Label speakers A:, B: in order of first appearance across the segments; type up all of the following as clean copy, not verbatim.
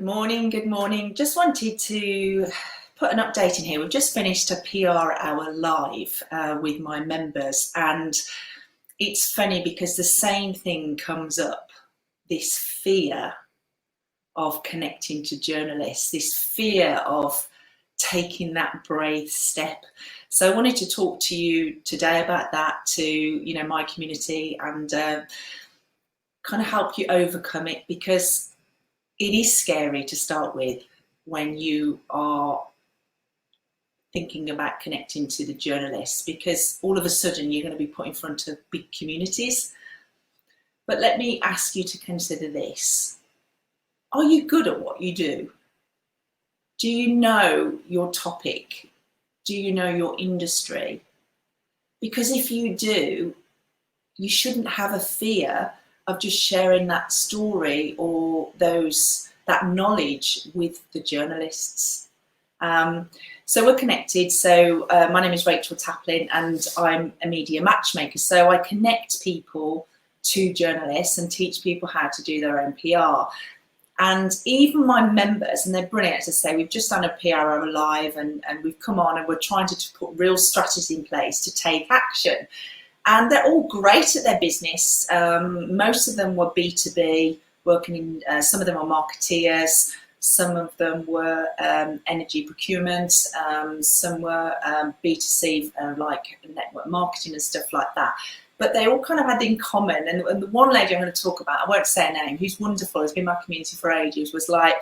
A: Good morning, good morning. Just wanted to put an update in here. We've just finished a PR hour live with my members, and it's funny because the same thing comes up, this fear of connecting to journalists, this fear of taking that brave step. So I wanted to talk to you today about that, to my community, and kind of help you overcome it, because it is scary to start with when you are thinking about connecting to the journalists, because all of a sudden you're going to be put in front of big communities. But let me ask you to consider this. Are you good at what you do? Do you know your topic? Do you know your industry? Because if you do, you shouldn't have a fear of just sharing that story or that knowledge with the journalists. So we're connected. So my name is Rachel Taplin, and I'm a media matchmaker. So I connect people to journalists and teach people how to do their own PR. And even my members, and they're brilliant, as I say, we've just done a PR hour live, and we've come on and we're trying to put real strategies in place to take action. And they're all great at their business. Most of them were B2B, working in, some of them are marketeers, some of them were energy procurement, some were B2C, like network marketing and stuff like that. But they all kind of had in common. And the one lady I'm going to talk about, I won't say her name, who's wonderful, has been in my community for ages, was like,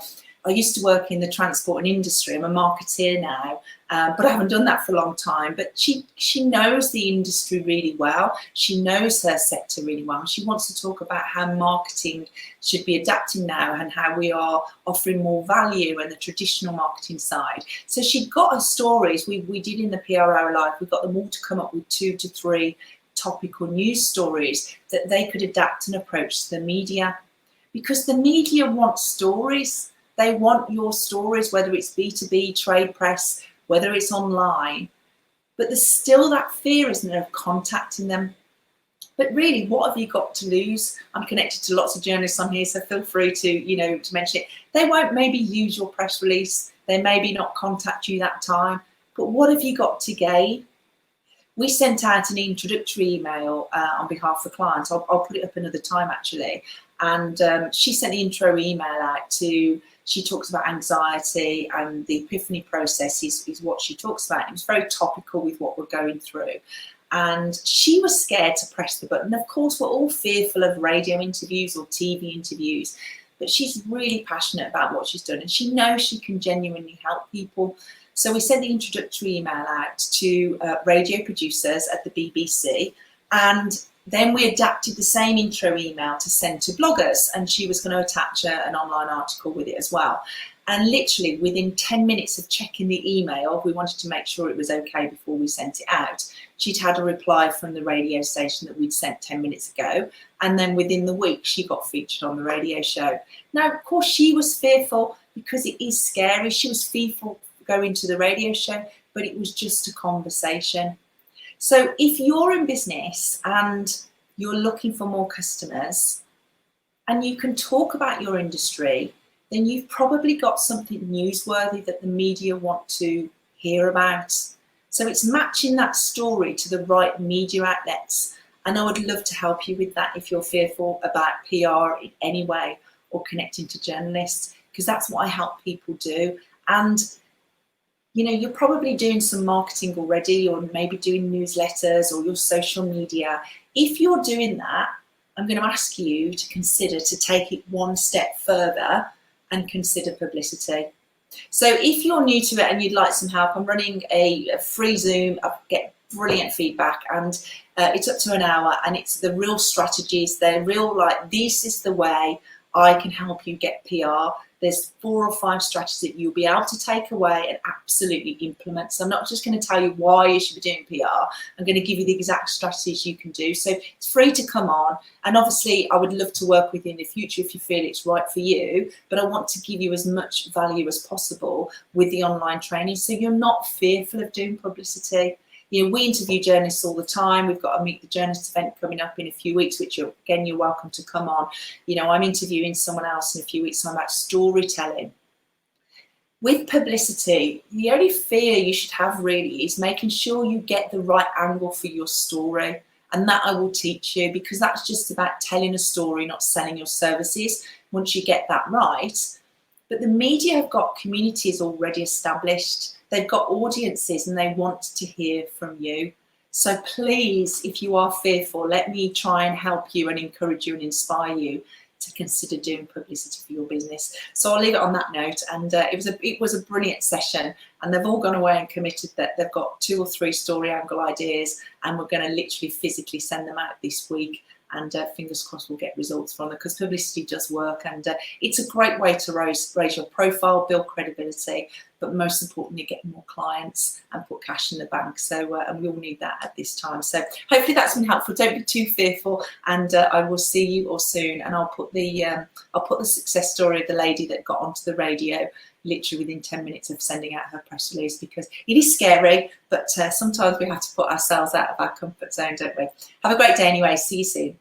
A: I used to work in the transport and industry. I'm a marketeer now, but I haven't done that for a long time. But she knows the industry really well. She knows her sector really well. She wants to talk about how marketing should be adapting now, and how we are offering more value and the traditional marketing side. So she got her stories. We did in the PR Hour Live, we got them all to come up with 2 to 3 topical news stories that they could adapt and approach to the media. Because the media want stories. They want your stories, whether it's B2B, trade press, whether it's online. But there's still that fear, isn't there, of contacting them. But really, what have you got to lose? I'm connected to lots of journalists on here, so feel free to mention it. They won't maybe use your press release. They maybe not contact you that time. But what have you got to gain? We sent out an introductory email on behalf of the clients. I'll put it up another time, actually. And she sent the intro email out she talks about anxiety, and the epiphany process is what she talks about. It was very topical with what we're going through. And she was scared to press the button. Of course, we're all fearful of radio interviews or TV interviews, but she's really passionate about what she's done, and she knows she can genuinely help people. So we sent the introductory email out to radio producers at the BBC, and then we adapted the same intro email to send to bloggers, and she was going to attach an online article with it as well. And literally within 10 minutes of checking the email, we wanted to make sure it was okay before we sent it out. She'd had a reply from the radio station that we'd sent 10 minutes ago. And then within the week, she got featured on the radio show. Now, of course, she was fearful, because it is scary. She was fearful going to the radio show, but it was just a conversation. So if you're in business and you're looking for more customers and you can talk about your industry, then you've probably got something newsworthy that the media want to hear about. So it's matching that story to the right media outlets. And I would love to help you with that if you're fearful about PR in any way or connecting to journalists, because that's what I help people do. And you're probably doing some marketing already, or maybe doing newsletters or your social media. If you're doing that, I'm going to ask you to consider to take it one step further and consider publicity. So if you're new to it and you'd like some help, I'm running a free Zoom. I get brilliant feedback, and it's up to an hour, and it's the real strategies. They're real, like, this is the way I can help you get PR. There's 4 or 5 strategies that you'll be able to take away and absolutely implement. So I'm not just going to tell you why you should be doing PR. I'm going to give you the exact strategies you can do. So it's free to come on. And obviously, I would love to work with you in the future if you feel it's right for you. But I want to give you as much value as possible with the online training, so you're not fearful of doing publicity. You know, we interview journalists all the time. We've got a Meet the Journalist event coming up in a few weeks, which you're welcome to come on. You know, I'm interviewing someone else in a few weeks time about storytelling. With publicity, the only fear you should have really is making sure you get the right angle for your story. And that I will teach you, because that's just about telling a story, not selling your services, once you get that right. But the media have got communities already established. They've got audiences and they want to hear from you. So please, if you are fearful, let me try and help you and encourage you and inspire you to consider doing publicity for your business. So I'll leave it on that note. And it was a brilliant session, and they've all gone away and committed that they've got 2 or 3 story angle ideas, and we're going to literally physically send them out this week. And fingers crossed we'll get results from it, because publicity does work, and it's a great way to raise your profile, build credibility, but most importantly get more clients and put cash in the bank. So and we all need that at this time. So hopefully that's been helpful. Don't be too fearful, and I will see you all soon. And I'll put the success story of the lady that got onto the radio literally within 10 minutes of sending out her press release, because it is scary, but sometimes we have to put ourselves out of our comfort zone, don't we? Have a great day anyway. See you soon.